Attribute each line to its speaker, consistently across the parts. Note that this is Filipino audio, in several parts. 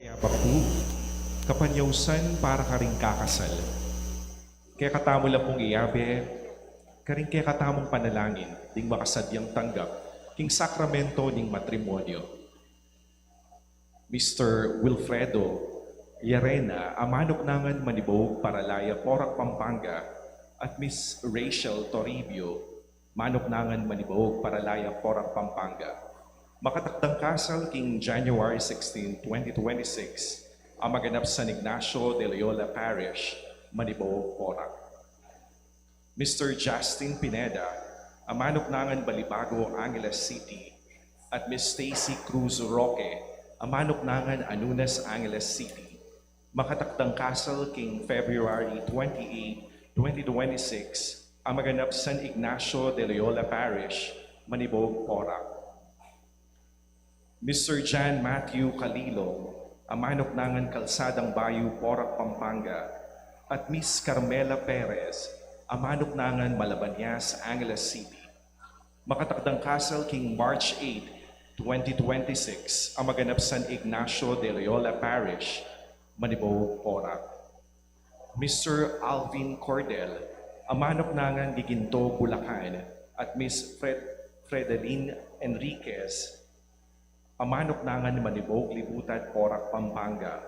Speaker 1: Kaya baku, kapanyausan para ka rin kakasal. Kaya katamo lang pong iyabe, karing kaya katamong panalangin, ding makasadyang tanggap, king sakramento ning matrimonyo. Mr. Wilfredo Yarena, amanok nangan manibog Paralaya, Porac, Pampanga, at Miss Rachel Toribio, manok nangan manibog Paralaya, Porac, Pampanga. Makatakdang kasal king January 16, 2026, ang maganap sa Ignacio de Loyola Parish, Manibog, Porac. Mr. Justin Pineda, ang manok nangan Balibago, Angeles City, at Miss Stacy Cruz Roque, ang manok nangan Anunas, Angeles City. Makatakdang kasal king February 28, 2026, ang maganap San Ignacio de Loyola Parish, Manibog, Porac. Mr. John Matthew Calilo, ang manok nangan Kalsadang Bayu, Porac, Pampanga, at Miss Carmela Perez, ang manok nangan Malabanyas, Angeles City. Makatakdang kasal king March 8, 2026, ang maganap San Ignacio de Loyola Parish, Manibog, Porac. Mr. Alvin Cordel, ang manok nangan Giginto, Bulacan, at Miss Fredeline Enriquez, ang manok nangan Manibog, Libutan, Porac, Pampanga.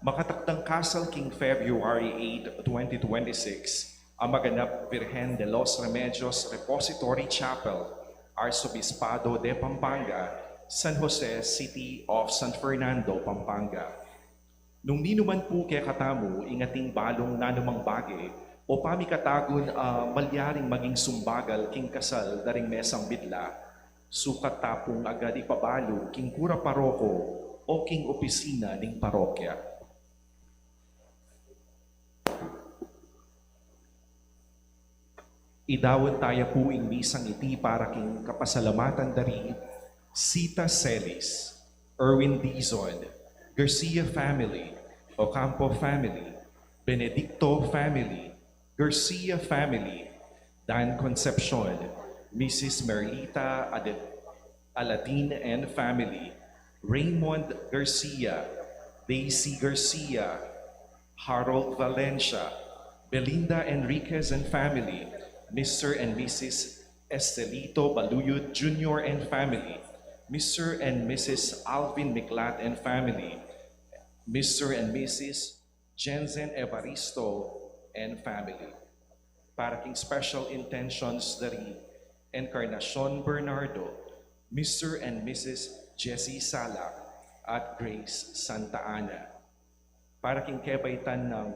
Speaker 1: Makatakdang kasal king February 8, 2026, ang maganap Virgen de los Remedios Repository Chapel, Arzobispado de Pampanga, San Jose City of San Fernando, Pampanga. Nung ninuman po kaya katamo, ingating balong nanumang bagay, o pamikatagon malyaring maging sumbagal king kasal daring mesang bidla, sukat tapong agad ipabalo king kura paroko o king opisina ning parokya. Idawat tayo po ing misang iti para king kapasalamatan dari Sita Celis, Erwin Dizon, Garcia family, Ocampo family, Benedicto family, Garcia family, Dan Concepcion, Mrs. Merlita Aladin and family, Raymond Garcia, Daisy Garcia, Harold Valencia, Belinda Enriquez and family, Mr. and Mrs. Estelito Baluyod Jr. and family, Mr. and Mrs. Alvin Miklat and family, Mr. and Mrs. Jensen Evaristo and family. Para king special intentions dari Encarnacion Bernardo, Mr. and Mrs. Jessie Sala at Grace Santa Ana. Para king kebaitan ng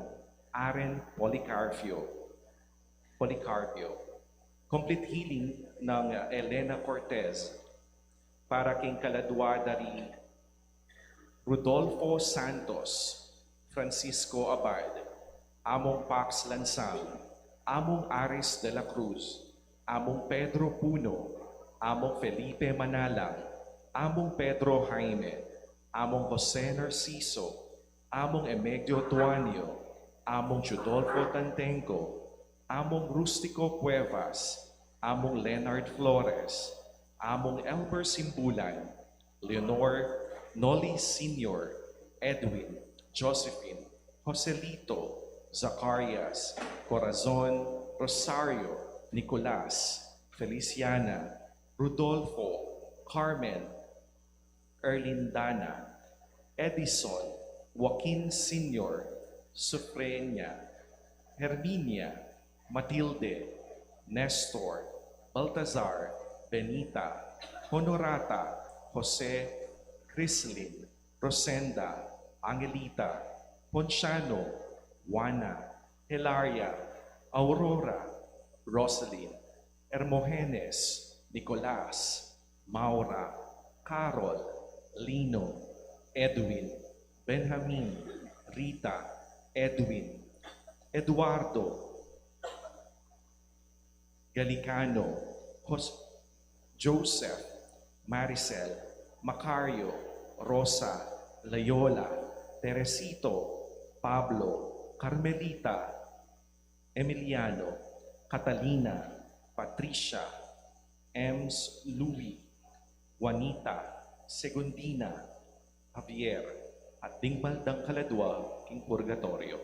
Speaker 1: Aren Policarpio. Complete healing ng Elena Cortez. Para king kaladwa dari Rodolfo Santos, Francisco Abad, Among Pax Lansang, Among Aris de la Cruz, Among Pedro Puno, Among Felipe Manalang, Among Pedro Jaime, Among Jose Narciso, Among Emegdio Tuanio, Among Judolfo Tantenco, Among Rustico Cuevas, Among Leonard Flores, Among Elber Simbulan, Leonor Noli Sr., Edwin, Josephine, Joselito, Zacarias, Corazon, Rosario, Nicolas, Feliciana, Rodolfo, Carmen, Erlindana, Edison, Joaquin Sr., Sufrenia, Herminia, Matilde, Nestor, Baltazar, Benita, Honorata, Jose, Crislin, Rosenda, Angelita, Ponciano, Juana, Hilaria, Aurora, Rosalyn, Hermogenes, Nicolas, Maura, Carol, Lino, Edwin, Benjamin, Rita, Edwin, Eduardo, Galicano, Joseph, Maricel, Macario, Rosa, Loyola, Teresito, Pablo, Carmelita, Emiliano, Catalina, Patricia, Ems Louie, Juanita, Segundina, Javier, at dingmaldang kaladwa king purgatorio.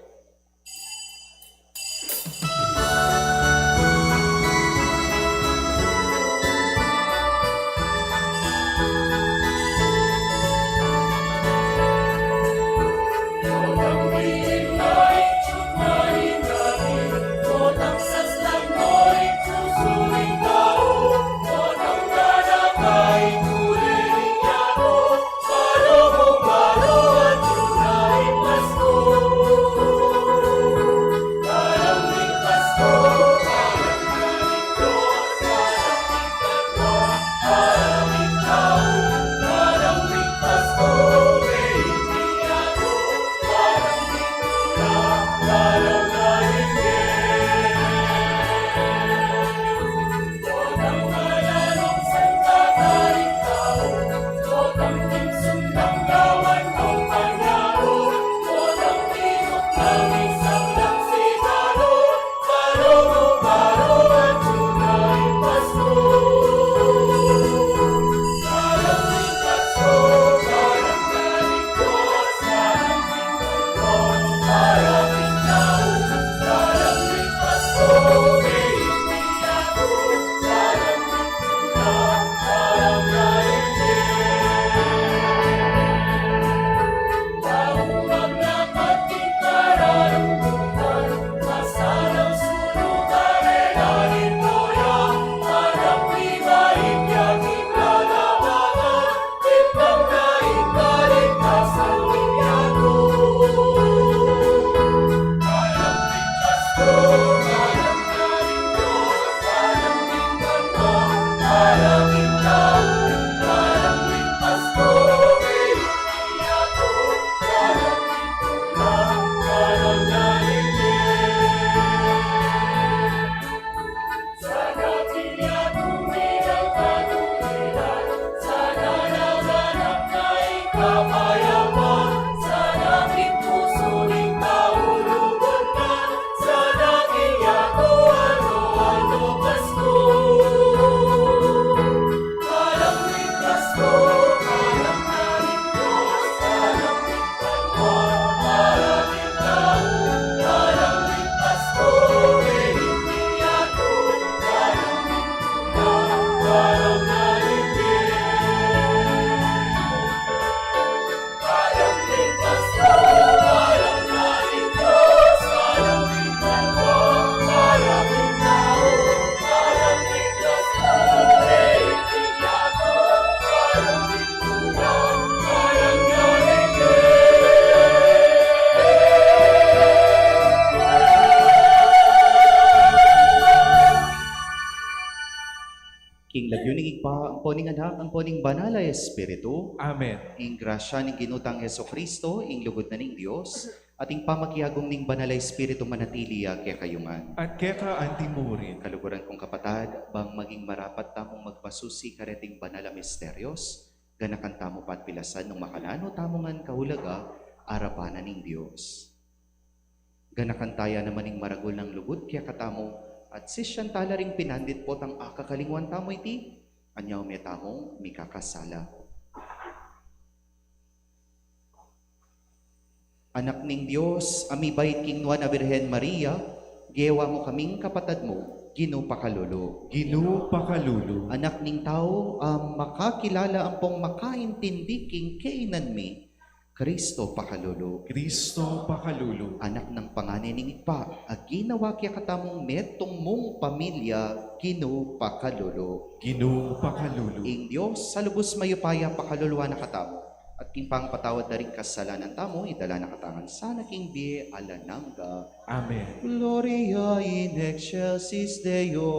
Speaker 2: King labyuning igpa, ang poning anak, ang poning banal ay Espiritu,
Speaker 1: Amen.
Speaker 2: ing grasya ning ginutang Heso Kristo, ing lugod na ning Dios, at ing pamakyagong ning banal ay Espiritu manatili kaya kayungan.
Speaker 1: At keka antimurin,
Speaker 2: Kaluguran kong kapatad, bang maging marapat tamong magpasusi kareting banal a misteryos, ganakan tamo pat pilasan ng makalano tamongan kahulaga, arapanan ning Dios. Ganakan taya naman ing maragol ng lugod kaya katamo, at sisyan tala ring pinandit po tang akakalingwan tamo iti, anyaw may tamong mikakasala. Anak ning Diyos, amibay king Nuan a Birhen Maria, gewa mo kaming kapatad mo, ginupakalolo.
Speaker 1: ginupakalulu,
Speaker 2: Anak ning tao, makakilala ang pong makaintindi king kainan mi, Kristo pakalolo.
Speaker 1: Kristo pakalulu,
Speaker 2: Anak ng panganay ning igpa, ag ginawa kaya katamong metong mong pamilya, ginupakalolo.
Speaker 1: ginupakalulu,
Speaker 2: Ing Diyos, sa lubos mayupaya pakaluluwa na katamo, at king pang patawad na rin kasalanan tamo, idala na katangan sana king biye alanangga.
Speaker 1: Amen.
Speaker 2: Gloria in excelsis Deo.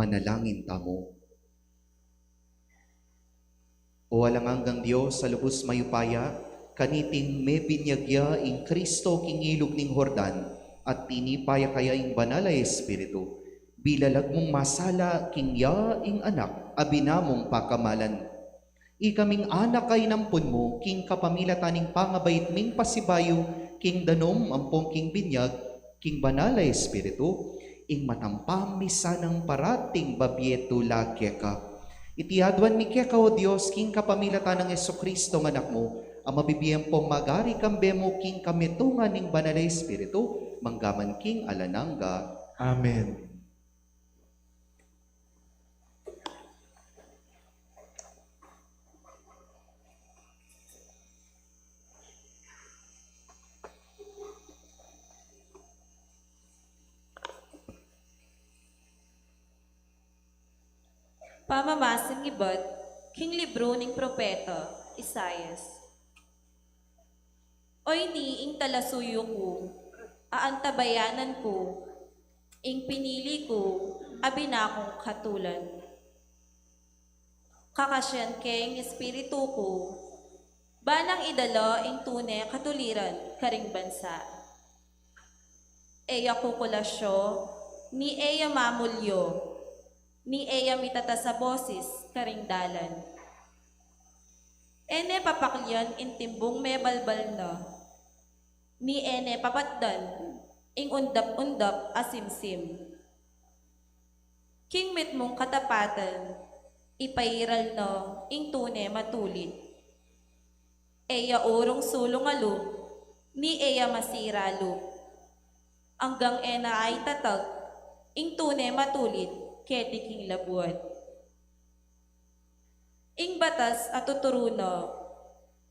Speaker 2: Manalangin tamo. O alangang Diyos sa lubos mayupaya, kaniting may binyagya in Kristo king ilog ning Hordan, at tinipaya kaya ing banal a Espiritu. Bilalag mong masala king ya ing anak, abinamong pakamalan. Ikaming anak ay nampun mo, king kapamilataning pangabait ming pasibayo, king danom ampong king binyag, king banal a Espiritu, ing matampam misanang parating babieto lagya ka. Itiadwan mi kaya ka o Diyos, king kapamilatan ng Kristo ng anak mo, ang mabibiyang pong magari kambe mo, king kametungan ng banal na Espiritu, manggaman king alanangga.
Speaker 1: Amen.
Speaker 3: Pamamasang ibad, king libro ning propeta, Isayas. Oy ni ing talasuyo ko, aantabayanan ko, ing pinili ko, abinakong katulan. Kakasyan keng espiritu ko, banang idala ing tunay katuliran karing bansa. Eya kukulasyo, ni eya mamulyo, ni eya mitata sa boses karing dalan. Ene papaklyan intimbong may balbal na, ni ene papatdan, ing undap-undap asimsim. King mit mong katapatan, ipairal na, ing tune matulit. Eya urong sulong alo, ni eya masiralo. Anggang ena ay tatag, ing tune matulit, keti king labuat. Ing batas at tuturuna,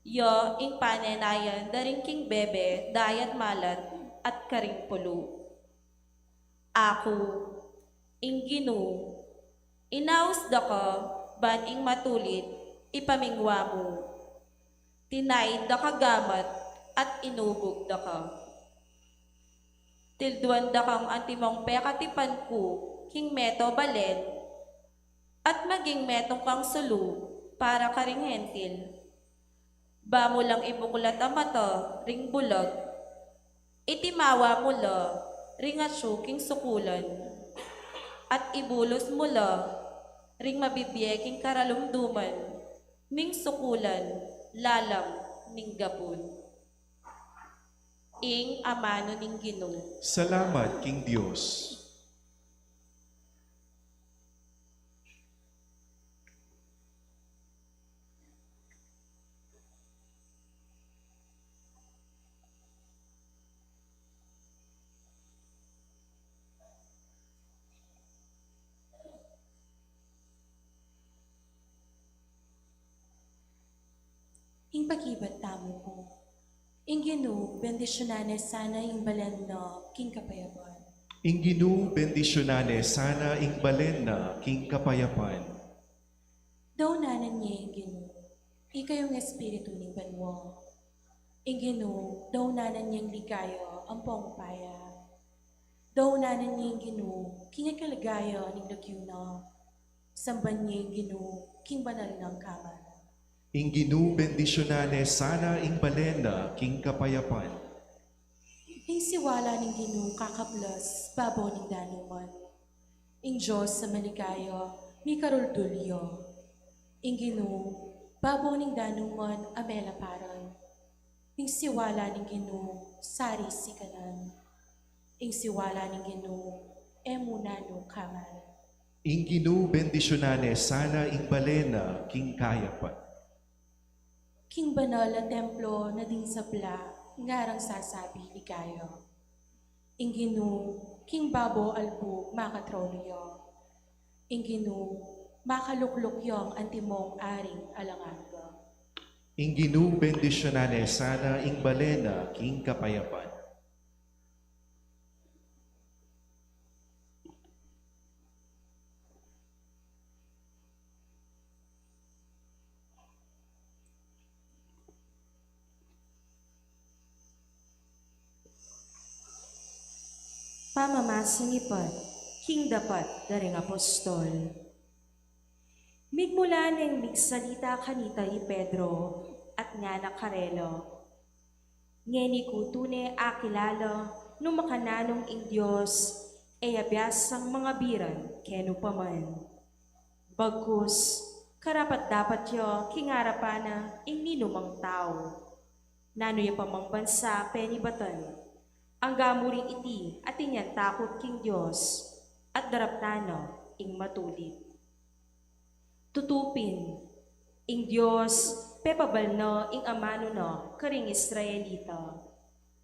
Speaker 3: yo ing panenayan daring king bebe, dayat malat at karing pulo. Ako, ing ginu, inaus da ka, ban ing matulit, ipamingwa mo. Tinaid da ka gamat at inubog da ka. Tilduan da kang antimong pekatipan ko, king meto balen, at maging metong kang sulu, para karing hentil. Ba mo lang ibukulat ang mata, ring bulag, itimawa mo la, ring atso king sukulan, at ibulos mo la, ring mabibiyek king karalumduman, ning sukulan, lalang, ning gapon. Ing amano ning Ginoo.
Speaker 1: Salamat, King Diyos.
Speaker 4: Ing pagibat tamo ko. Ing Ginoo, bendisyonanes sana ing balen na king kapayaban.
Speaker 1: Ing Ginoo bendisyonane sana ing balen na king kapayapan.
Speaker 4: Daw nanan niya ing Ginoo, ikayong espiritu ning banwa. Ing Ginoo, daw nanan niyang ligayo ang pangpaya. Daw nanan niya ing Ginoo, king kalagayo ning lagyuna. Samban niya ing Ginoo, king banal ng kamar.
Speaker 1: Ing Ginoo bendisyonane sana ing balen na king kapayapan.
Speaker 4: Ing siwala ning Ginoo kakaplas, babaw ning danuman. Ing Diyos sa maligaya, mi karuldulyo. Ing Ginoo, babaw ning danuman, amela paran. Ing siwala ning Ginoo, sari sikanan. Ing siwala ning Ginoo, emunano kaman.
Speaker 1: Ing Ginoo bendisyonane sana ing balen na king kayapan.
Speaker 4: King banal na templo na din sabla, ngarang sasabi ligayo. Ing Ginoo, king babo albu makatronyo. Ing Ginoo, makalukluk yung antimong aring alangaga.
Speaker 1: Ing Ginoo bendisyonane sana ing balen na king kapayapan.
Speaker 5: Pamamasang ipad,
Speaker 4: king dapat daring apostol. Migmula ng migsalita kanita i Pedro at nga na Karelo. Ngeni kutune akilalo no makananong ing Diyos e abyas ang mga biran keno paman. Bagkus, karapat dapat yo kingarapana ing ninumang tao. Nano yung pamang bansa penibatan. Ang gamuring iti at inyan takot king Diyos at daraptano ing matulit. Tutupin, ing Diyos, pepabalno ing amano no, karing Israelita.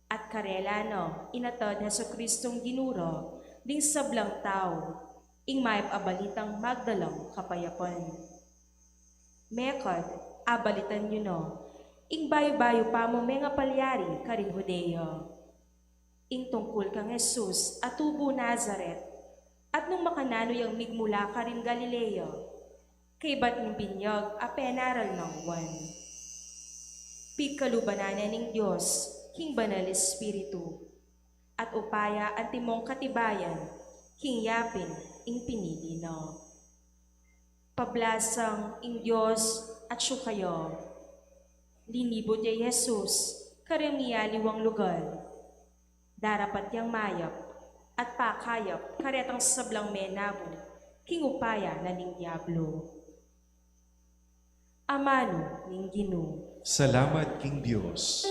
Speaker 4: At karelano, inatod Jesucristong ginuro, ding sablang tao, ing mayap abalitang magdalang kapayapan. Mekad, abalitan nyo no, ing bayo-bayo pa mo mga palyari karing Hudeyo. Ing tungkol kang Jesus at tubo Nazaret, at nung makanano yung migmula karing Galileo, kay ba't ng binyag a penaral ng Juan. Pigkalubananan ng Diyos, king banal Espiritu, at upaya ang timong katibayan, king yapin ing pinili no. Pablasang ing Diyos at siyo kayo, linibot ya Jesus, karemiyaliwang lugar, darapat yang mayap, at pakayap, karetang sablang menabo, king upaya na ning Diablo. Amano ning Ginoo.
Speaker 1: Salamat, King Diyos.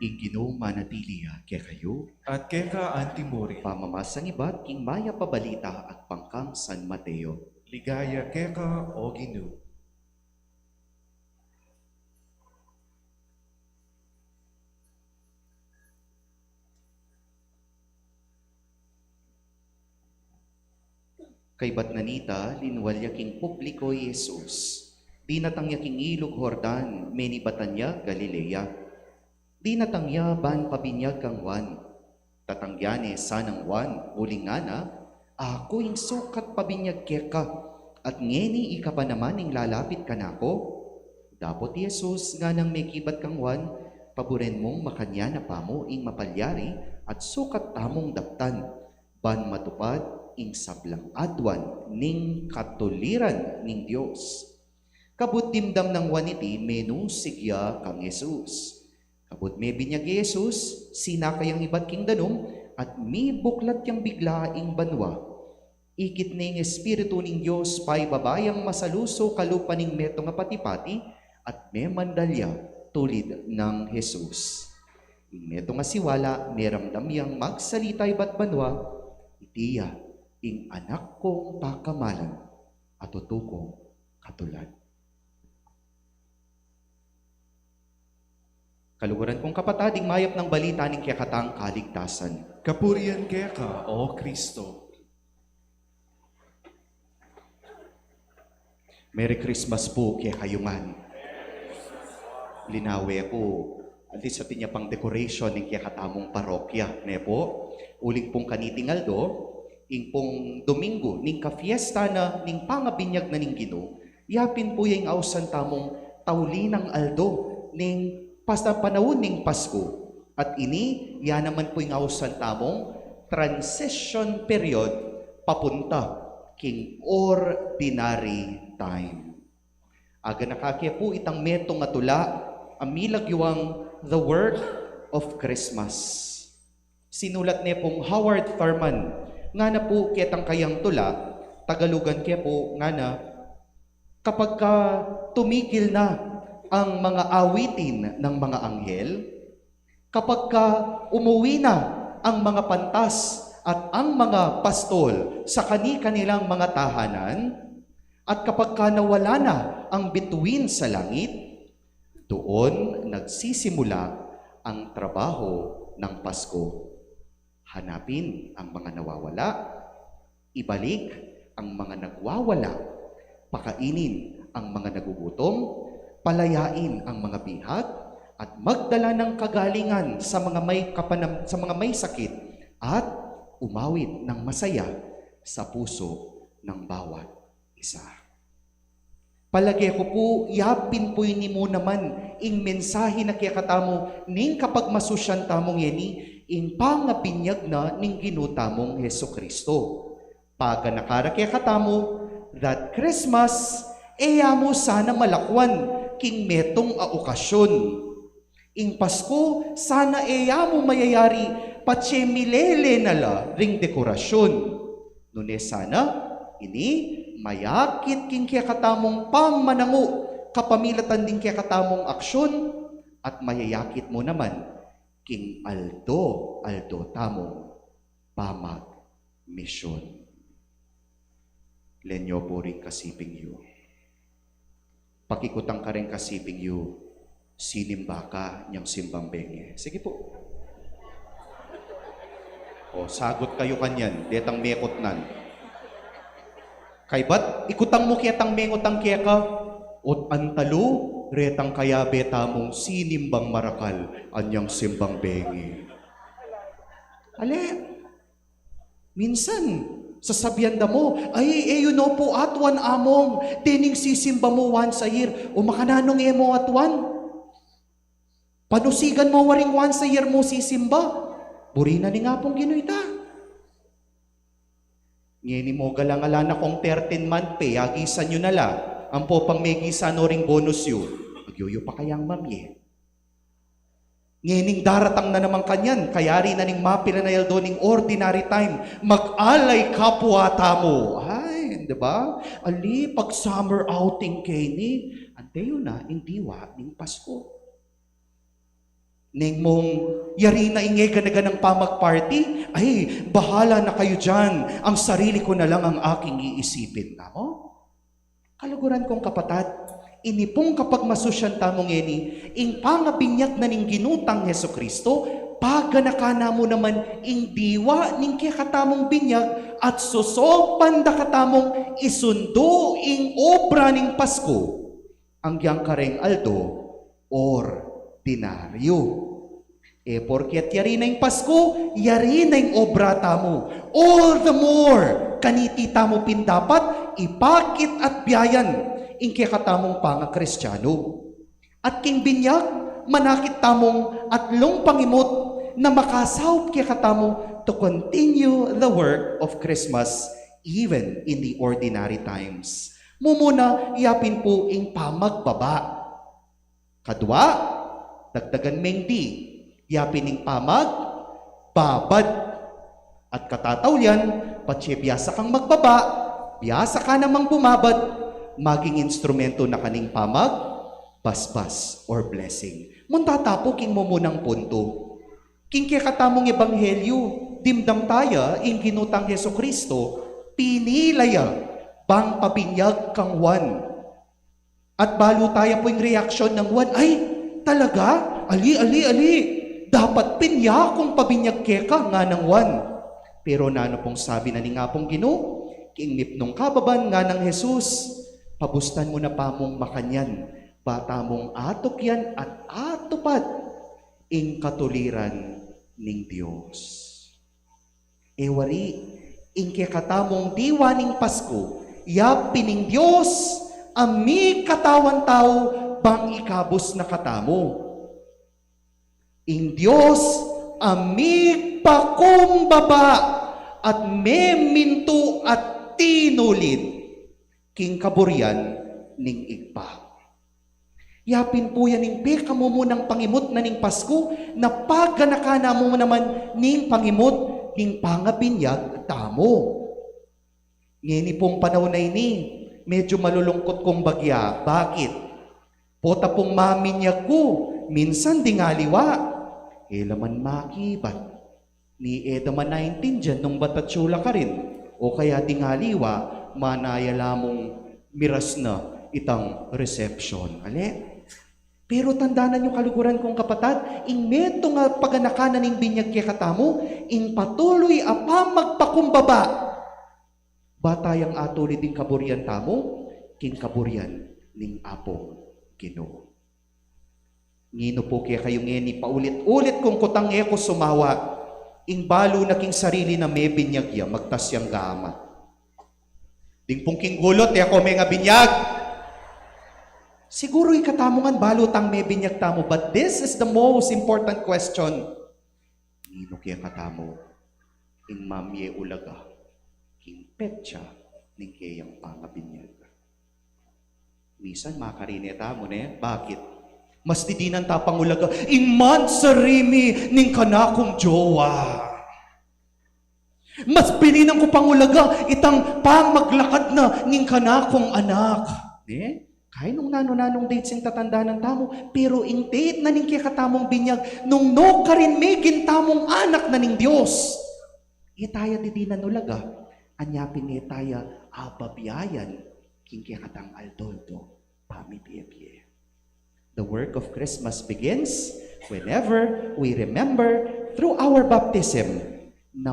Speaker 2: Ing Ginoo manatiliya kaya kayo,
Speaker 1: At keka antimuri,
Speaker 2: pamamasang iba't king maya pabalita at pangkang San Mateo.
Speaker 1: ligaya keka o Ginoo.
Speaker 2: Kay batnanita, linwalya king publiko Jesus. Di natangya king ilog Jordan, menibatan Galilea. Di natangya ban pabinyag kang Juan. Tatangyane sanang Juan, ulingana, ako ing sukat pabinyag keka, at ngeni ika pa naman ing lalapit ka nako. Dapot Jesus nga nang may kibat kang Juan, paboren mong makanya na pamo ing mapalyari at sukat tamong daptan. Ban matupad ing sablang adwan ning katuliran ning Dios. Kabut dimdam ng waniti menu sigya kang Jesus. Kabut may binyag Jesus, sinakayang ibat king danum, at mi buklat yang bigla ing banwa. Ikit ning Espiritu ning Dios pay babayang masaluso kalupa ning meto nga patipati, at may mandalya tulid ng Jesus. Ing meto nga siwala, meramdam yang magsalita ibat banwa, itiya ing anak kong pakamalan at tutukong katulad. Kaluguran kong kapatading mayap ng balita ning kiyakatang kaligtasan.
Speaker 1: Kapurian keka o Kristo.
Speaker 2: Merry Christmas po kaya kayungan. Linawe po, at least sa tinya pang decoration ng kiyakatamong parokya. Ne po, uling pong kanitingal do, ing pong Domingo, ning kafiesta na, ning pangabinyag na ning Ginoo, yapin po yung ausan tamong taulinang aldo, ning pasta panahon ning Pasko. At ini, yan naman po yung ausan tamong transition period papunta king ordinary time. Aga nakakya po itang metong atula, amilag yuang The Work of Christmas. Sinulat niya pong Howard Thurman, nga na po kitang kayang tula, Tagalugan kaya po nga na, kapag ka tumigil na ang mga awitin ng mga anghel, kapag ka umuwi na ang mga pantas at ang mga pastol sa kani-kanilang mga tahanan, at kapag ka nawala na ang bituin sa langit, doon nagsisimula ang trabaho ng Pasko. Hanapin ang mga nawawala, ibalik ang mga nagwawala, pakainin ang mga nagugutom, palayain ang mga bihag, at magdala ng kagalingan sa mga may sakit, at umawit ng masaya sa puso ng bawat isa. Palagi ko po, yapin po ni mo naman ing mensahe na kaya katamo ning kapag masusyan tamong yeni, ing pangabinyag na ning ginutamong Heso Kristo. Paga nakara kaya katamo, that Christmas, mo sana malakwan king metong a okasyon. Ing Pasko, sana mo mayayari patse milele nala ring dekorasyon. Nune sana, ini mayakit king kaya katamong pamanango, kapamilatan din kaya katamong aksyon, at mayayakit mo naman king aldo tamong pamag misyon. Lenyo po rin kasiping yu. Pakikutang ka rin kasiping yu, sinimba ka niyang simbang benge. Sige po. O, sagot kayo kanyan, detang mekot nan. Kay ba't ikutang mo kiyatang mengotang kaya ka? Ot antalo, retang kaya beta mong sinimbang marakal, anyang simbang benge. Ale, minsan, sasabihan da mo, ay, po atwan among, tining sisimba mo once a year, o makananong mo atwan. Panusigan mo waring once a year mo sisimba. Burina ni nga pong ginuita. Ngeni mo galangala na kong 13-month pay, agisan nyo nala, ang po pang may gisan o ring bonus yun. Magyuyo pa kayang mamye. Ngening daratang na naman kanyan, kayari na ning mapiranayal do ning ordinary time, mag-alay kapwa tamo. Ay, di ba? Ali, pag summer outing kay ni, antayo na, hindi wa, ning Pasko. Ning mong yari na ingay ganaganang pamag-party, ay, bahala na kayo dyan, ang sarili ko na lang ang aking iisipin. Namo? Kaluguran kong kapatad, ini pong kapag masusyan tamong eni, ing pangabinyag na ning ginutang Heso Kristo, paganakana mo naman ing diwa ning kaya katamong binyag, at susopan da katamong isundo ing obra ning Pasko, ang giyang kareng aldo, ordinaryo. Porket yari na ing Pasko, yari na ing obra tamo. All the more, kaniti tamo pindapat, ipakit at biyayan, ing kaya katamong panga-Kristiyano. At king binyag, manakit tamong atlong pangimot na makasawp kaya katamo to continue the work of Christmas even in the ordinary times. Mumuna, iyapin po ing pamagbaba. Kadwa, dagdagan mengdi, iyapin ing pamag, babad. At katataw yan, patsi biyasa kang magbaba, biyasa ka namang bumabad, maging instrumento na kaning pamag, basbas, or blessing. Muntatapo king mo munang punto. King kaya katamong ebanghelyo, dimdam taya, ing ginutang Heso Kristo, pinilaya, bang pabinyag kang Juan. At balo tayo po yung reaksyon ng Juan, ay, talaga? Ali, dapat pinya kung pabinyag keka nga ng Juan. Pero nano pong sabi na ni nga pong Ginoo, king nipnong kababan nga ng Jesus, pabustan mo na pa mong makanyan, bata mong atok yan at atupad ing katuliran ning Diyos. Wari, ing katamong diwa ning Pasko, yapin ning Diyos, ami katawan tao, bang ikabos na katamo. Ing Diyos, ami pakumbaba, at meminto at tinulid king kaburian ning igpa. Yapin po yan ning peka mo munang pangimot na ning Pasko, na pagganakana mo naman ning pangimot ning pangabinyag tamo. Ngini pong panahon na ini, medyo malulungkot kong bagya. Bakit? Pota pong maminyag ko, minsan di nga liwa. Laman makibat. Ni edaman 19 dyan, nung batatsula ka rin. O kaya di nga liwa, manaya lamong miras na itang reception. Ale? Pero tandaan nyo kaluguran kong kapatad, ing meto nga paganakanan ning binyag kaya katamo, ing patuloy apa magpakumbaba. Batayang atuli ding kaburian tamo, king kaburian ning apong Ginoo. Ngino po kaya kayong ngeni, paulit-ulit kong kutang eko sumawa, ing balo na king sarili na may binyag ya, magtas yang gaamat. Ding pong king gulot, ako may nga binyag. Siguro ikatamongan balutang may binyag tamo, but this is the most important question. Ngino kaya katamo, ing mamye ulaga, king petsa, ning kayang pangabinyag. Misan makarineta mo ne, bakit? Mas didinan tapang ulaga, ing man sarimi ning kanakong jowa. Mas pininang ko pangulaga, itang pamaglakad na ning kanakong anak. Ne? Kaya nung nanong date sing tatanda ng tamo, pero ing date na ning katamong binyag, nung no ka rin may gintamong anak na ning Diyos. Itaya didinan ulaga, anyapin itaya ababiyayan, king katang aldoldo, pamipiyepye. The work of Christmas begins whenever we remember through our baptism na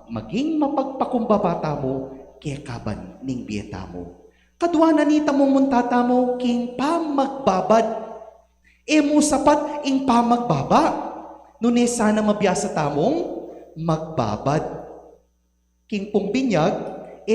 Speaker 2: maging mapagpakumbaba mo kaya kaban ning biyeta mo. Kadwa na nita mong muntata mo king pamagbabad. Mo sapat ing pamagbaba. Nune sana mabiyasa tamong magbabad. King pong binyag,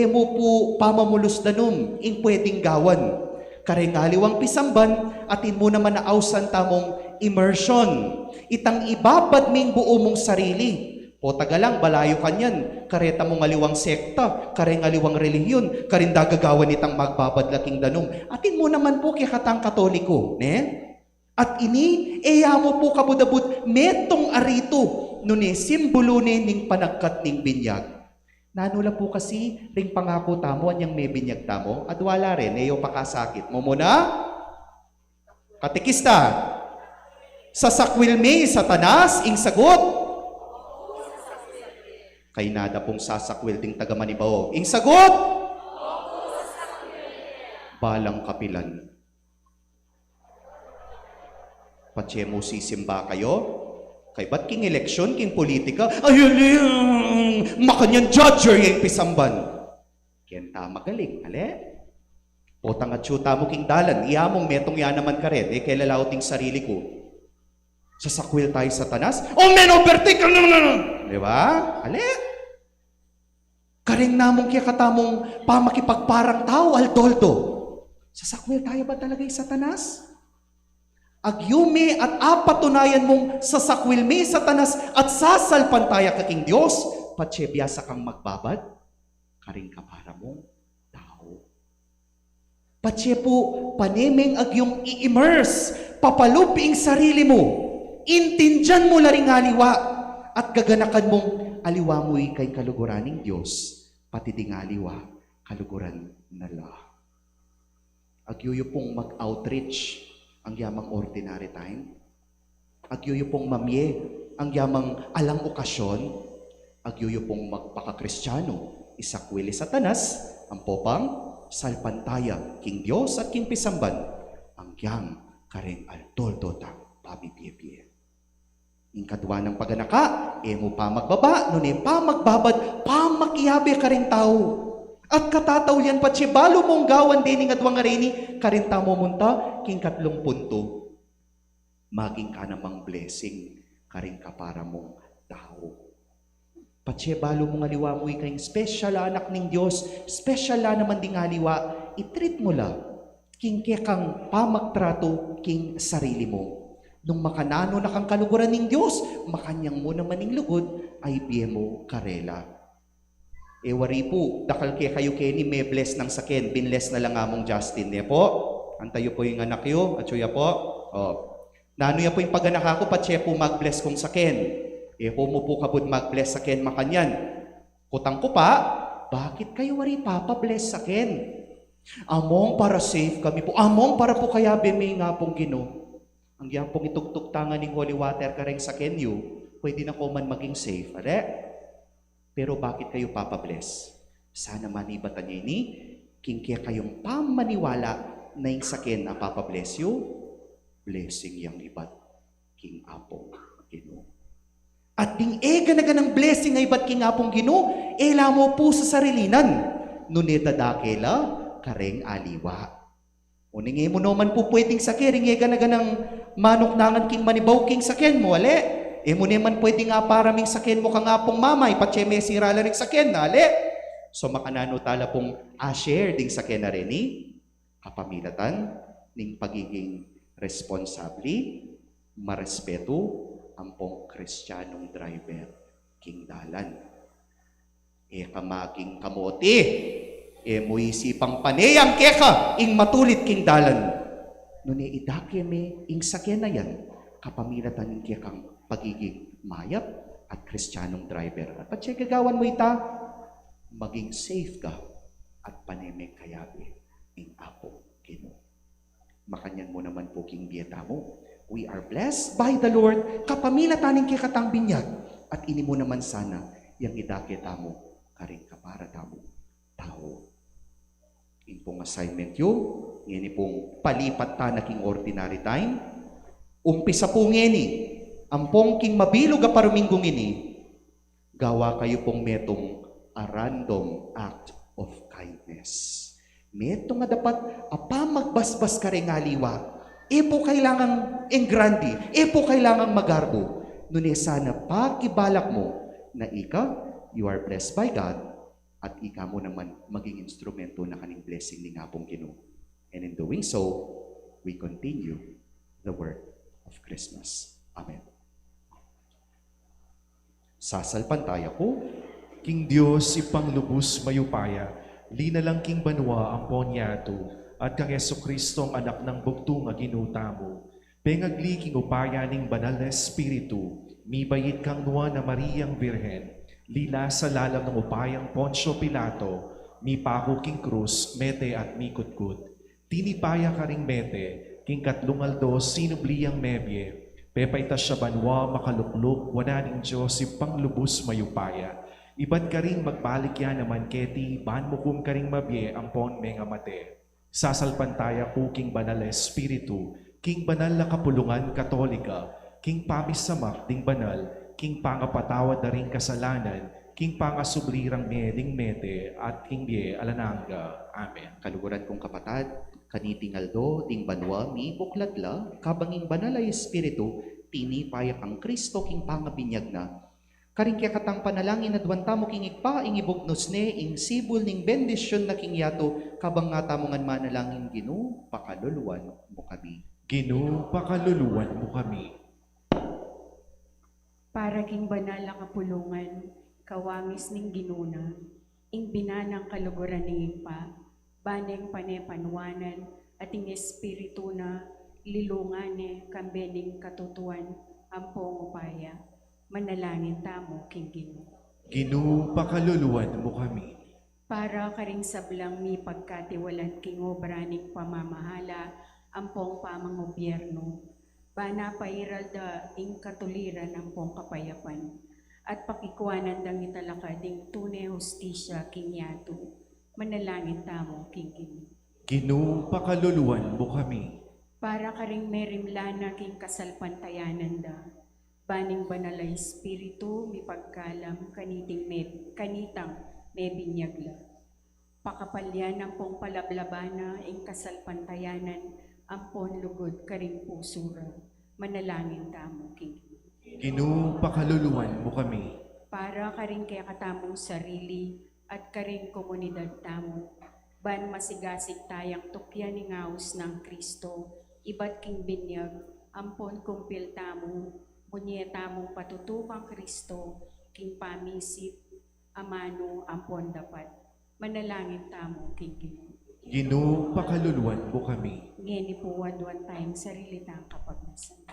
Speaker 2: mo po pamamulus danum ing pwedeng gawan. Karengaliwang pisamban, atin mo naman na ausan tamong immersion. Itang ibabad ming buo mong sarili. O tagalang, balayo kanyan. Kareta mong aliwang sekta, karengaliwang relihiyon, karindagagawan itang magbabadlaking danum. Atin mo naman po katang katoliko. Ne? At ini, mo po kabudabud, metong arito, nune simbolo ning panagkat ning binyag. Nanula po kasi, ring pangako tamo, anyang may binyag tamo, at wala rin, pakasakit mo muna. Katekista, sa sakwil may satanas, ing sagot. Kay nada pong sasakwil ting taga Manibao. Ing sagot! Balang kapilan. Patse mo sisimba kayo? Kay ba't king eleksyon, king politika? Ayun, makanyan judger yung pisamban. Kenta magaling, ale? Potang at syuta mo king dalan, iyamong metong yan naman ka rin, kay lalaw ting sarili ko. Sasakwil tayo sa tanas? Oh, men, overtake! Di ba? Ale? Karing namong kaya katamong pamakipagparang tao, aldoldo. Sasakwil tayo ba talaga yung satanas? Agyume at apatunayan mong sasakwil me satanas at sasalpan tayo kaking Diyos, patse biyasa kang magbabad, karing kapara mong tao. Patse po, panemeng agyong i-immerse, papaluping sarili mo, intindyan mo laring aliwa, at gaganakan mong aliwa mo'y kay kaluguraning Diyos, pati ding aliwa, kaluguran nala. Agyuyo pong mag-outreach, ang yamang ordinary time. Agyuyo pong mamye, ang yamang alang okasyon. Agyuyo pong magpakakristyano, isakwili satanas, ang popang salpantaya, king Diyos at king pisamban, ang yam kareng altoldo tang pamipiyepye. Ing kadwa ng paganaka, mo pa magbaba, nun pa magbabad, pa makiyabe ka rin tao. At katataw yan pa balo mong gawan din ng adwang arini, karinta mo munta, king 3 punto. Maging ka namang blessing, karing kapara mong tao. Patse balo mong aliwa mo kayong special anak ng Diyos, special naman ding aliwa, itreat mo la, king kang pamagtrato, king sarili mo. Nung makanano na kang kaluguran ng Diyos, makanyang mo naman ng lugod, ay biye mo karela. Wari po, dakal kay kayo Kenny, may bless ng saken, binless na lang among Justin. Ne po, antayo po yung anak yo, at suya po. Oh. Nano ya po yung paganak ako, patse po mag-bless kong saken. Mo po kabud mag-bless saken makanyan. Kutang ko pa, bakit kayo wari papa-bless saken? Among para safe kami po, among para po kaya bemay nga pong Ginoo. Ang yan pong itugtugtangan ng holy water kareng saken yo, pwede na ko man maging safe. Ade? Pero bakit kayo papabless? Sana manibatan niya ini, kingkaya kayong pamaniwala na yung sakin na papabless you, blessing yang ibat king apong Ginoo. At ding ganaganang blessing nga ibat king apong Ginoo, lamo po sa sarilinan, nuneta dakela, kareng aliwa. Uning mo naman po pwedeng sakin, ganaganang manok king manibaw king sakin mo, ale? Mo naman pwede nga paraming sakin mo ka nga pong mamay, patse may sirala rin sakin, nali. So makanano tala pong share ding sakin na rin ni kapamilatan ning pagiging responsable, marespeto ang pong kristyanong driver king dalan. Kamaging kamote, mo isipang paneyang keka, ing matulit king dalan. Nune idake me, ing sakin na yan, kapamilatan ning kekang pagiging mayap at kristyanong driver. At patse gagawan mo ita, maging safe ka at panemek kayabi ing apo Ginoo. Makanyan mo naman po king biyeta mo. We are blessed by the Lord, kapamilataning kikatang binyag, at ini mo naman sana yang idakita mo karing kapara tamo tao. In pong assignment yun, ngini pong palipat ta na king ordinary time, umpisa po ngini, ampong king mabilog a paruminggong ini, gawa kayo pong metong a random act of kindness. Metong nga dapat apa magbasbas ka rin ngaliwa, po kailangang engrandi, po kailangang magarbo. Nune sana pakibalak mo na you are blessed by God, at ika mo naman maging instrumento na kaning blessing ni nga pong Ginoo. And in doing so, we continue the work of Christmas. Amen. Sasalpan tayo po.
Speaker 1: King Diyos ipanglubos mayupaya, linalang king banwa ang ponyato, at kang Jesucristo ang anak ng bugtong nga ginutamo. Pengagli king upaya ning banal na Espiritu, mibayit kang nuwa na Mariang Birhen, lila sa lalam ng upayang Poncio Pilato, mi pako king krus, mete at mikutkut. Tinipaya ka ring mete, king katlungaldo sinubliyang mebye, pepay ta siya banwa makalukluk, wananing Diyos ipanglubos mayupaya. Ibat ka ring magbalik yan naman keti, ban mo kum ka ring mabye ang pon menga mate. Sasalpantaya po king banal na Espiritu, king banal na kapulungan katolika, king pamisamak ding banal, king pangapatawad na ring kasalanan, king pangasublirang meding mete, at king bie alananga. Amen.
Speaker 2: Kaluguran kong kapatad, kanitingaldo, ding banwa, mi bukladla, kabanging banal ay Espiritu, tinipayak ang Kristo king pangabinyag na. Karing kaya katang panalangin na duwanta mo king igpa, ing ibugnos ne, ing sibul ning bendisyon na king yato, kabang nga tamongan manalangin Ginoo, pakaluluwan mo kami.
Speaker 1: Ginoo, pakaluluwan mo kami.
Speaker 5: Para king banal na kapulungan, kawangis ning ginuna, ing binanang kaluguran ning pa, baneng panepanwanan, at ing espiritu na lilungane kambening katutuan, ampong upaya, manalangin tamo king Ginoo.
Speaker 1: Ginoo, pakaluluwan mo kami.
Speaker 5: Para karing sablang mi pagkatiwalan king obraning pamamahala, ampong pamang gobyerno, bana pairal da ing katuliran ampong kapayapan, at pakikuanan dang italakading tunay hustisya king yato, manalangin tamo king Ginoo.
Speaker 1: Ginoo, pakaluluwan mo kami.
Speaker 5: Para karing merimlana king kasalpantayanan da, baning banal ay Espiritu, mi pagkalam, kanitang may binyagla. Pakapalyan ang pong palablabana, ing kasalpantayanan, ampon lugod karing pusura, manalangin tamo king Ginoo.
Speaker 1: Ginoo, pakaluluwan mo kami.
Speaker 5: Para karing kaya katamong sarili, at karing komunidad tamo, ban masigasig tayang tukyan ni ngaus ng Kristo, ibat king binyag, ampon kumpil tamo, munyeta mong patutupang Kristo, king pamisip, amano ampon dapat, manalangin tamo king Ginoo.
Speaker 1: Ginoo, pakaluluwan mo kami.
Speaker 5: Ngeni po one time, sarili tang kapagnasan.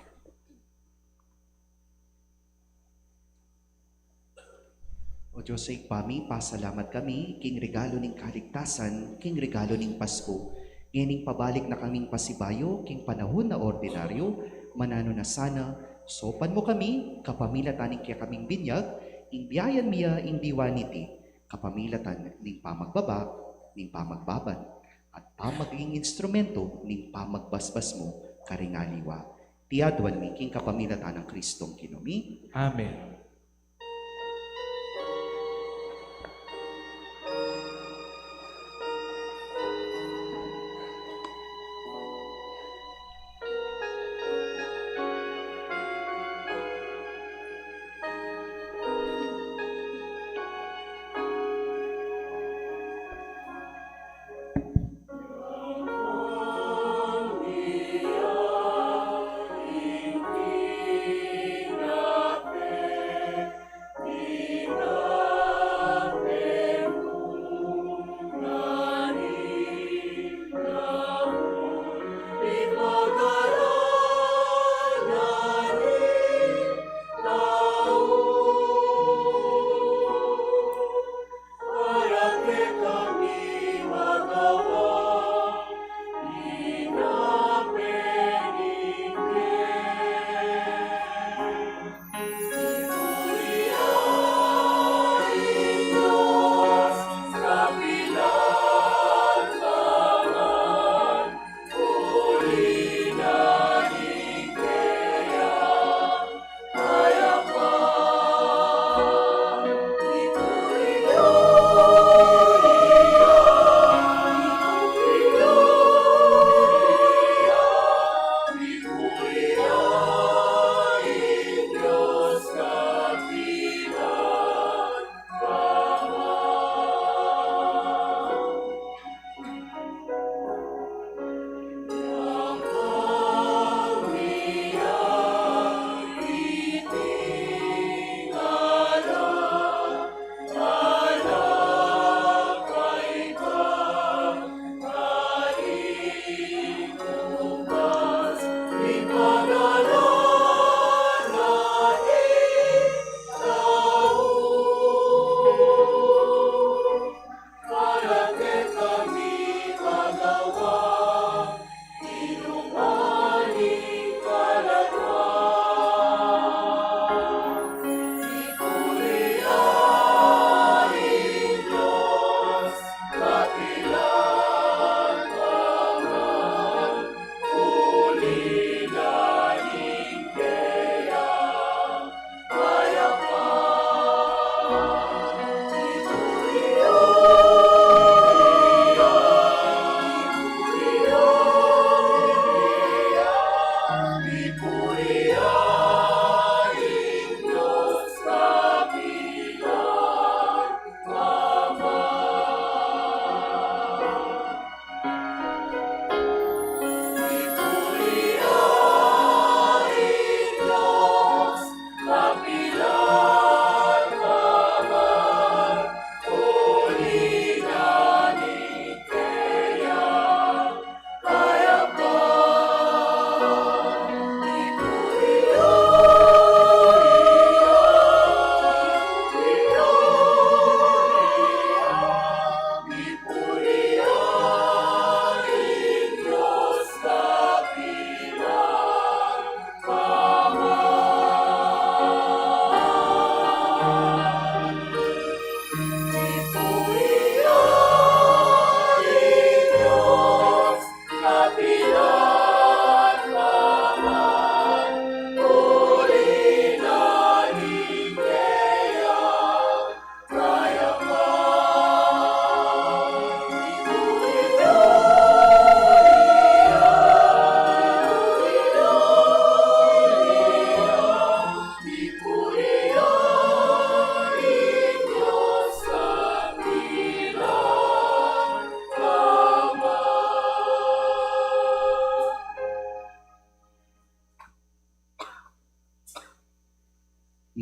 Speaker 2: O Diyos ay pami, pasalamat kami, king regalo ning kaligtasan, king regalo ning Pasko. Nganing pabalik na kaming pasibayo, king panahon na ordinaryo, manano na sana, sopan mo kami, kapamilatan ning kaya kaming binyag, ing biyayan miya ing diwaniti, kapamilatan ning pamagbaba, ning pamagbaban, at pamaging instrumento ning pamagbasbas mo, karingaliwa. Tiadwan mi, king kapamilatan ng Kristong kinumi.
Speaker 1: Amen.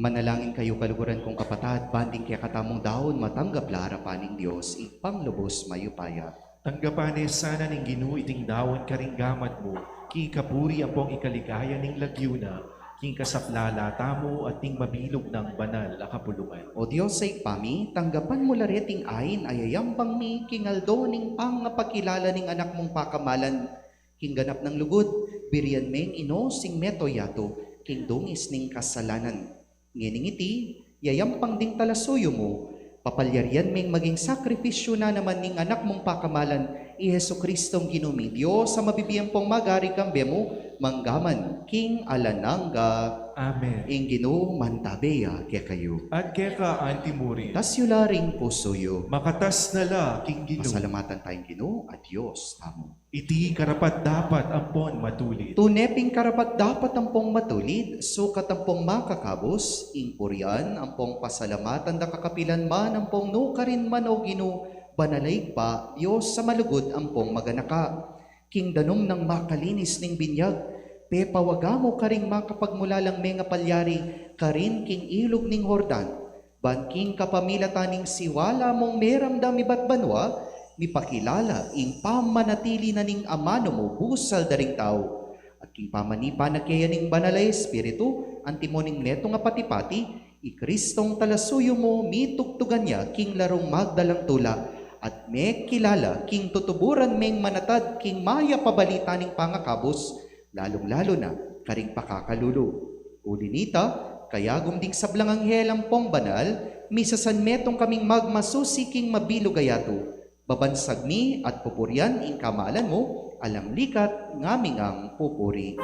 Speaker 2: Manalangin kayo kaluguran kong kapatad, banding kaya katamong daon, matanggap la harapan ng Diyos, ipanglubos mayupaya.
Speaker 1: Tanggapanes sana ning Ginoo iting dawon karinggamat mo, king kapuri ang pong ikaligaya ning lagyuna, king kasaplala tamo at ting mabilog ng banal a kapulungan.
Speaker 2: O Diyos ay pami, tanggapan mo lareting ayin, ayayambang mi, king aldo ning pangapakilala ning anak mong pakamalan, king ganap ng lugod, birian meng ino sing meto yato, king dungis ning kasalanan. Ngining iti, yayampang ding talasuyo mo, papalyarian meng maging sakripisyo na naman ning anak mong pakamalan, i Hesu Kristong ginumi Diyos sa mabibiyang pong magari kambe mo, manggaman, king alananga,
Speaker 1: Amen.
Speaker 2: ing Ginoo mantabeya kaya kayo.
Speaker 1: At keka antimuri,
Speaker 2: Tas yula ring pusoyo,
Speaker 1: makatas na la, king Ginoo,
Speaker 2: pasalamatan tayong Ginoo at Diyos tamo.
Speaker 1: iti karapat dapat ampon matulit.
Speaker 2: Tuneping karapat dapat ampong matulid, sukat ampong makakabos, impuryan ampong pasalamatan da kakapilan man ampong nukarin man o Ginoo, banalay pa, Diyos sa malugod ampong maganaka. King danom ng makalinis ning binyag, pe pawagamo karing makapagmulalang mga palyari, karin king ilog ning Hordan, banking kapamilataning siwala mong meramdam iba't banwa, mipakilala ing pamanatili na ning amano mo busal daring tao. At king pamanipa na kaya ning banalay espiritu, antimoning neto nga patipati, i Kristong talasuyo mo mitugtugan niya king larong magdalang tula, at may kilala king tutuburan meng manatad king maya pabalita ning pangakabos, lalong-lalo na karing pakakalulo. Ulinita, kaya gumding sablang anghel ang pong banal, misasan metong kaming magmasusi king mabilugayato, babansag mi at pupuryan ing kamalan mo, alam likat ngaming ang pupuri.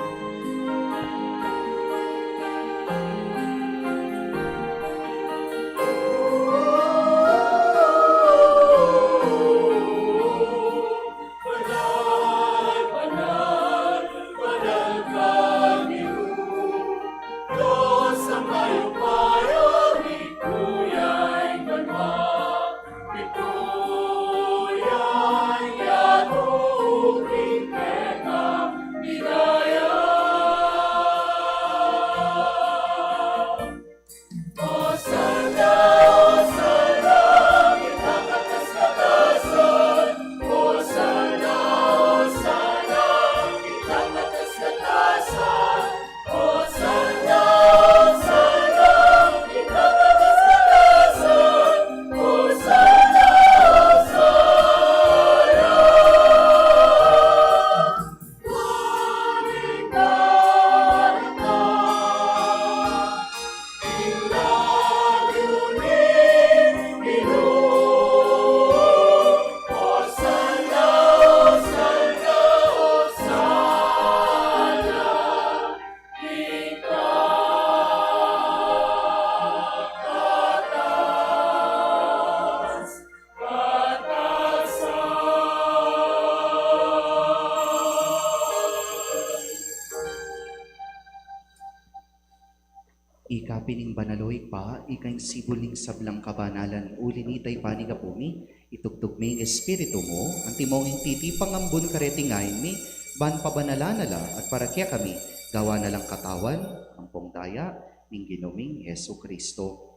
Speaker 2: Ikapining banaloy pa, ikaing sibuling sablang kabanalan, ulinitay panigapumi, itugtog mi espiritu mo, antimong titi pangambun karetingayin mi, ban pabanala at para kaya kami, gawa na lang katawan, ang pongdaya, ning ginuming Yesu Kristo.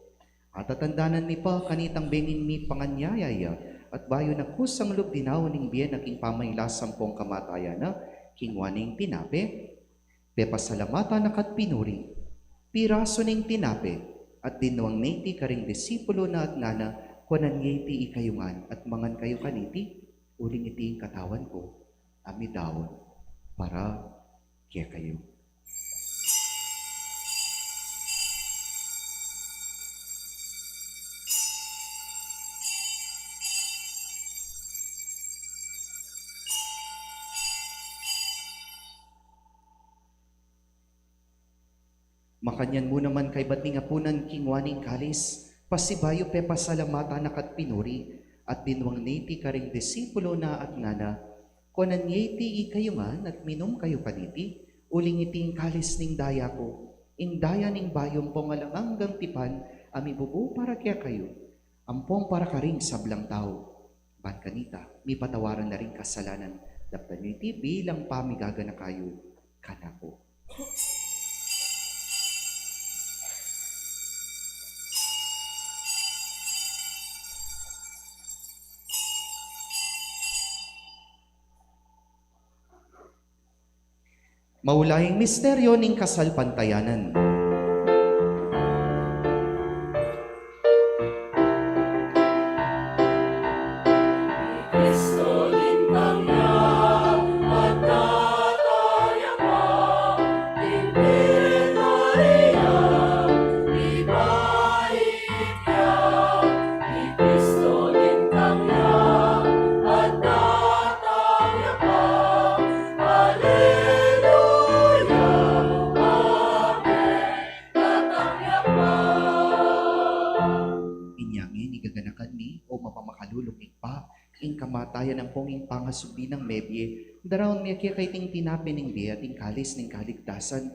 Speaker 2: At tatandanan mi pa, kanitang bengin mi panganyayaya, at bayo na kusang lubdinaw ning biyan naking pamaylasang pong kamataya na, kingwaning tinape, pepasalamata nakat pinuri, piraso ning tinape, at dinuang niti karing disipulo na at nana, kuanan ngiti ikayungan, at mangan kayo kaniti, uling iti katawan ko, amidawon, para kaya kayo. Makanyan mo naman kay ba't nga punan kingwaning kalis, pasibayo pe pasalamata nakat pinuri, at dinwang niti karing disipulo na at nana, kuanan ngiti ikayungan at minom kayo kaniti, uling iting kalis ning daya ko, ing daya ning bayom pong alanganggang tipan, ami bubu para kaya kayo, ampong para karing sablang tao. Ban kanita, mi patawaran na rin kasalanan, daptan nyo iti bilang pamigaga na kayo, kanako. Maulahing misteryo ning kasalpantayanan. Inyangin, igaganakan ni o mapamakalulungig pa, ing kamatayan ng ponging pangasubi ng mebye, darawon miya kaya kay ting tinapin ng biya, ting kalis ng kaligtasan.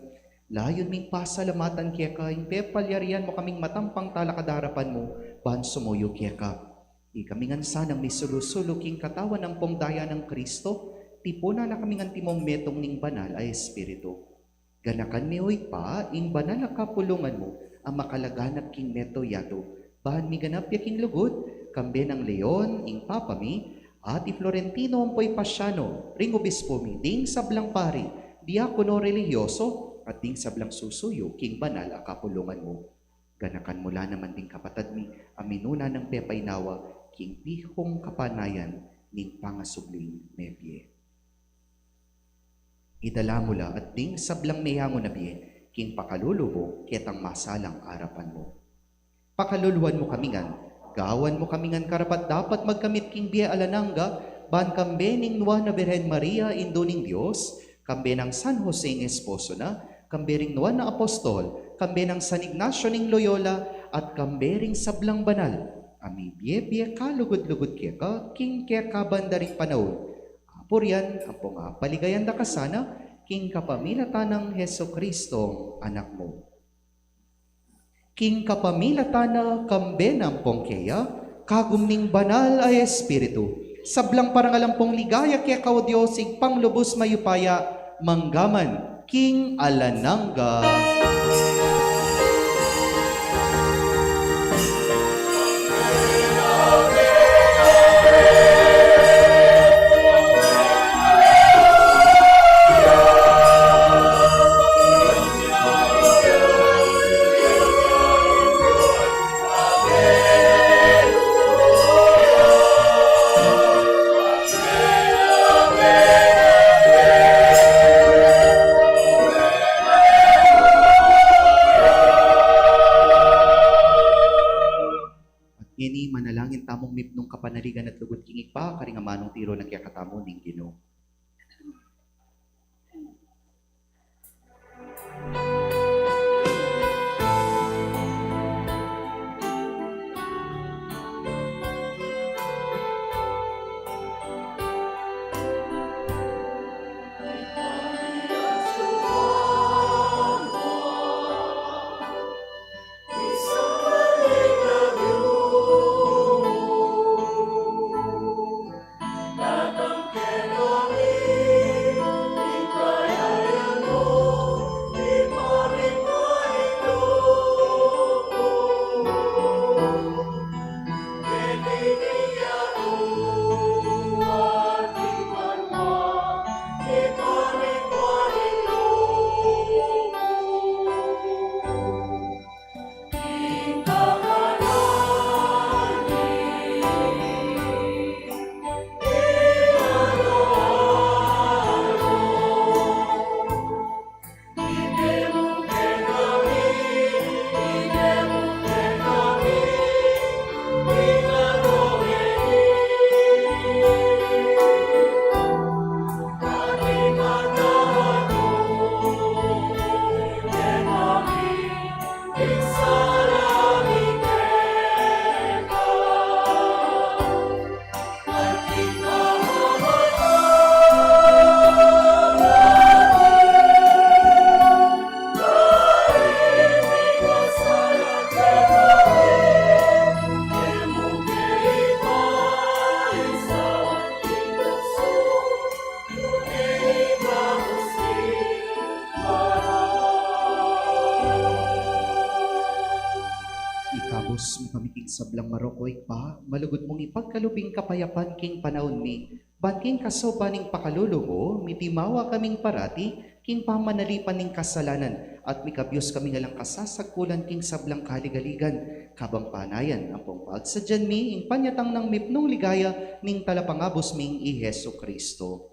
Speaker 2: Layon ming pasalamatan kaya ka, ing pepalyarian mo kaming matampang talakadarapan mo, bahan sumuyo kaya ka. Ikamingan sanang misulusulo king katawan ng pongdaya ng Kristo, tipona na kamingan timong metong ning banal ay Espiritu. Ganakan mi hoy pa, ing banal na kapulungan mo, ang makalaganap king meto yato, bahan mi ganap yaking lugod, kambe ng Leon, ing papami, at i Florentino ampoy Pasiano, ring obispo mi, ding sablang pari, diakono religyoso, at ding sablang susuyo, king banal a kapulungan mo. Ganakan mula naman ding kapatad mi, aminuna ng pepay nawa, king pihong kapanayan, ning pangasubling mebye. Idala mula at ding sablang meyango na biye, king pakalulubo, ketang masalang arapan mo. Pakaluluan mo kamingan, gawan mo kamingan karapat dapat magkamit king biya alananga, ban kambe ning nuwa na Birhen Maria indo ning Diyos, kambe ng San Jose ng esposo na, kambe ring nuwa na apostol, kambe ng San Ignacio ning Loyola, at kambe ring sablang banal. Ami biye kalugod-lugod kaya ka, king kaya kabandaring panahon. Apuryan, ang nga paligayan da kasana, king kapamilatan ng Heso Kristo, anak mo. King kapamilatan na kambe ng pongkeya, kagumning banal ay Espiritu. Sablang parangalampong ligaya kaya kao Diyos, ing panglubos mayupaya, manggaman, king alananga. Ini manalangin tamong mipnong kapanaligan at lugod kingig pa, karing amanong tiro na kaya katamo ning Ginoo. Ikabos mo kami king sablang marokoy pa, malugod mong ipagkalubing kapayapan king panahon mi, ban king kasopaning pakalulubo, mitimawa kaming parati, king pamanalipan ning kasalanan, at mikabyos kami nga lang kasasagkulan king sablang kaligaligan, kabang panayan ang pong pagsadyan mi, ing panyatang ng mipnong ligaya, ning talapangabos ming i Hesu Kristo.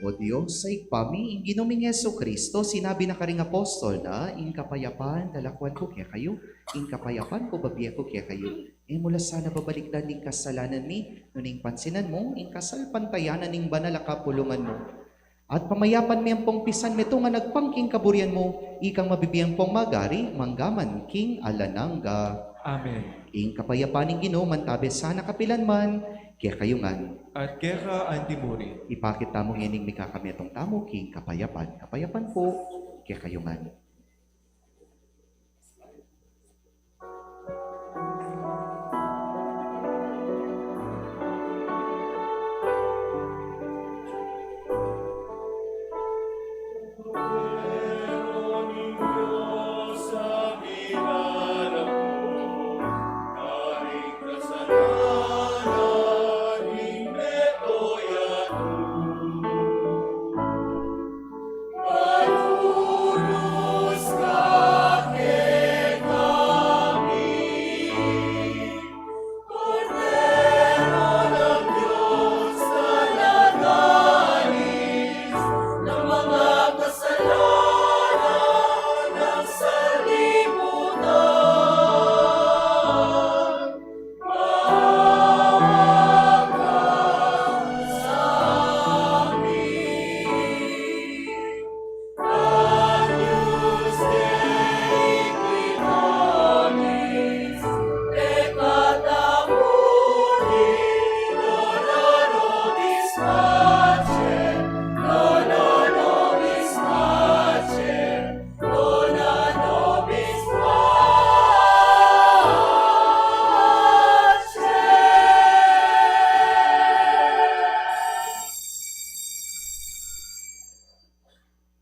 Speaker 2: O Diyos, sa ikpami, ing ginuming Yesu Kristo, sinabi na karing apostol na, ing kapayapan, dalakwan ko kaya kayo, ing kapayapan ko babiya ko kaya kayo. Mula sana babalikdan ning kasalanan mi, nuning pansinan mo, ing kasalpantayanan ning banal a kapulungan mo. At pamayapan mi ang pong pisan meto nga nagpangking kaburian mo, ikang mabibiyang pong magari, manggaman king alanangga.
Speaker 1: Amen.
Speaker 2: Ing kapayapan ning Ginoo mantabi sana kapilan man, kaya kayo ngan.
Speaker 1: At kera antimuri.
Speaker 2: Ipakita mo hining mikakametong tamo king kapayapan. Kapayapan po, kaya kayo ngan.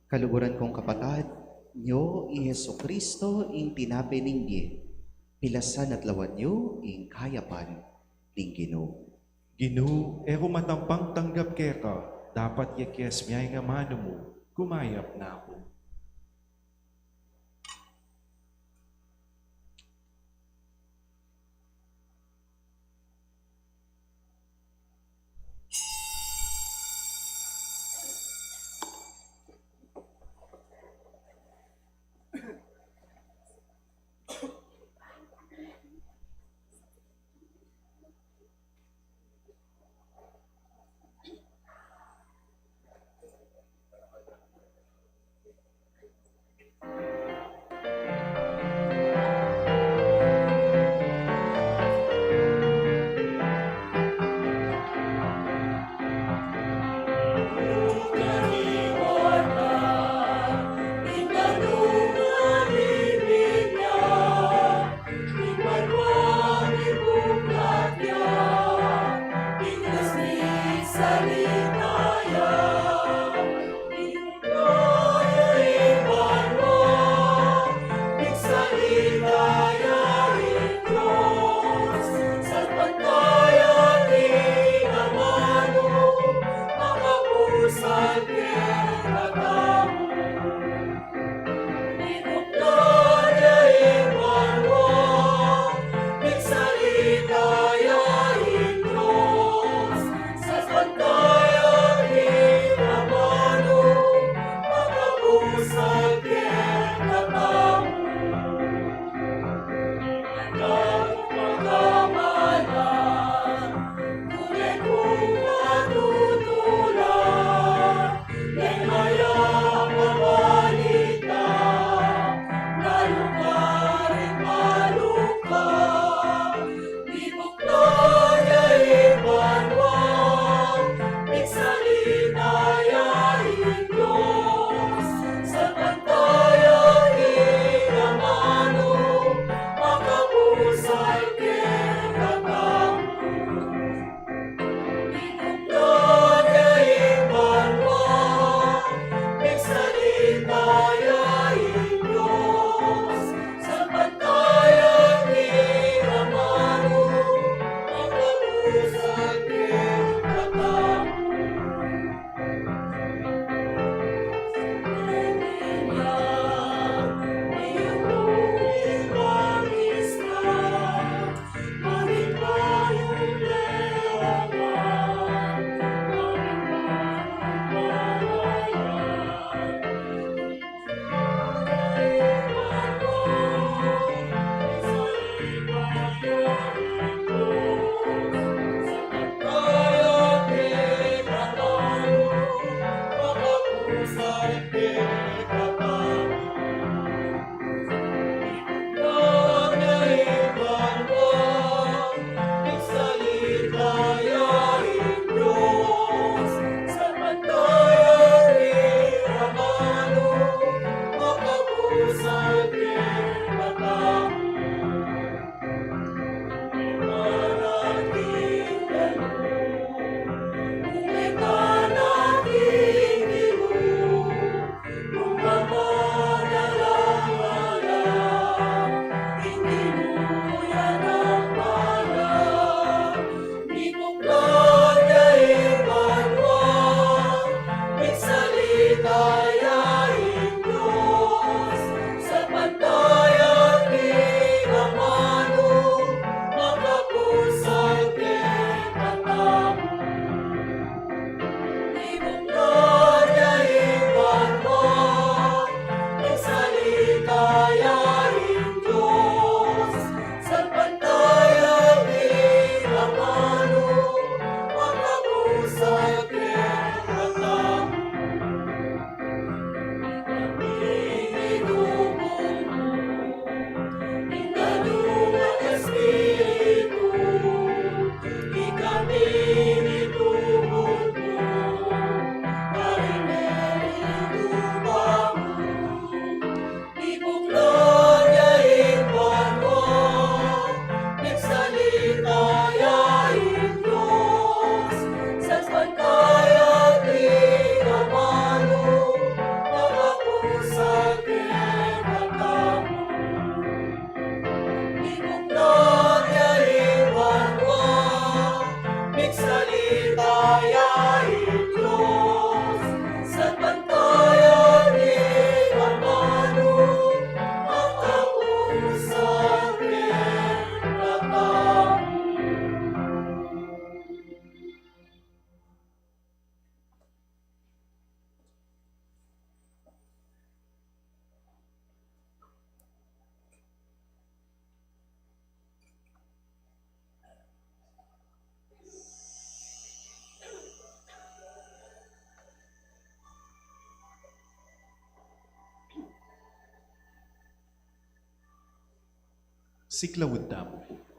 Speaker 2: Kaluguran kong kapatad, nyo i Hesu Kristo ing tinapi ninggi, pilasan at lawan nyo ing kayapan ning Ginoo.
Speaker 1: Ginoo, ero matampang tanggap keka, dapat yakyas miyay nga mano mo, kumayap na ako. Siklawud damo po.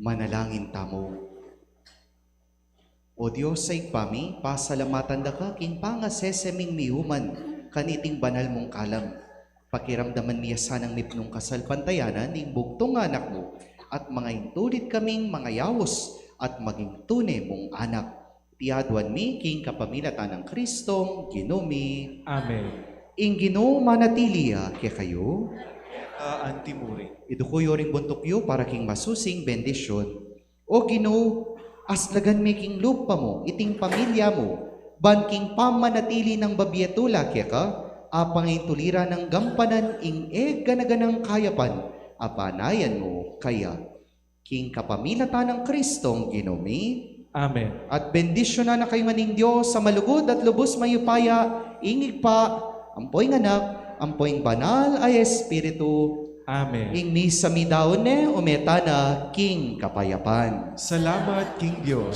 Speaker 2: Manalangin tamo. O Diyos ay pami, pasalamatan da ka, king pangaseseming mihuman, kaniting banal mong kalam. Pakiramdaman niya sanang mipnong kasalpantayanan, ning bugtong anak mo, at mga intulit kaming mga yawos, at maging tune mong anak. Tiadwan mi, king kapamilatan ng Kristong, ginumi.
Speaker 1: Amen.
Speaker 2: Ing Ginoo manatiliya kaya kayo,
Speaker 1: Antimuri.
Speaker 2: idukuyo ring buntukyo para king masusing bendisyon. O Ginoo, aslagan mi king lupa mo, iting pamilya mo, ban king pamanatili ng babiatula kaya ka, apangay tulira ng gampanan ing ganaganang kayapan, apanayan mo kaya. King kapamilatan ng Kristong ginumi,
Speaker 1: Amen.
Speaker 2: at bendisyon na kayo maning Diyos sa malugod at lubos mayupaya, ingig pa, ampoing anak, ampoing banal ay Espiritu,
Speaker 1: Amen.
Speaker 2: ing misa mi daon umetana king kapayapan.
Speaker 1: Salamat, King Diyos.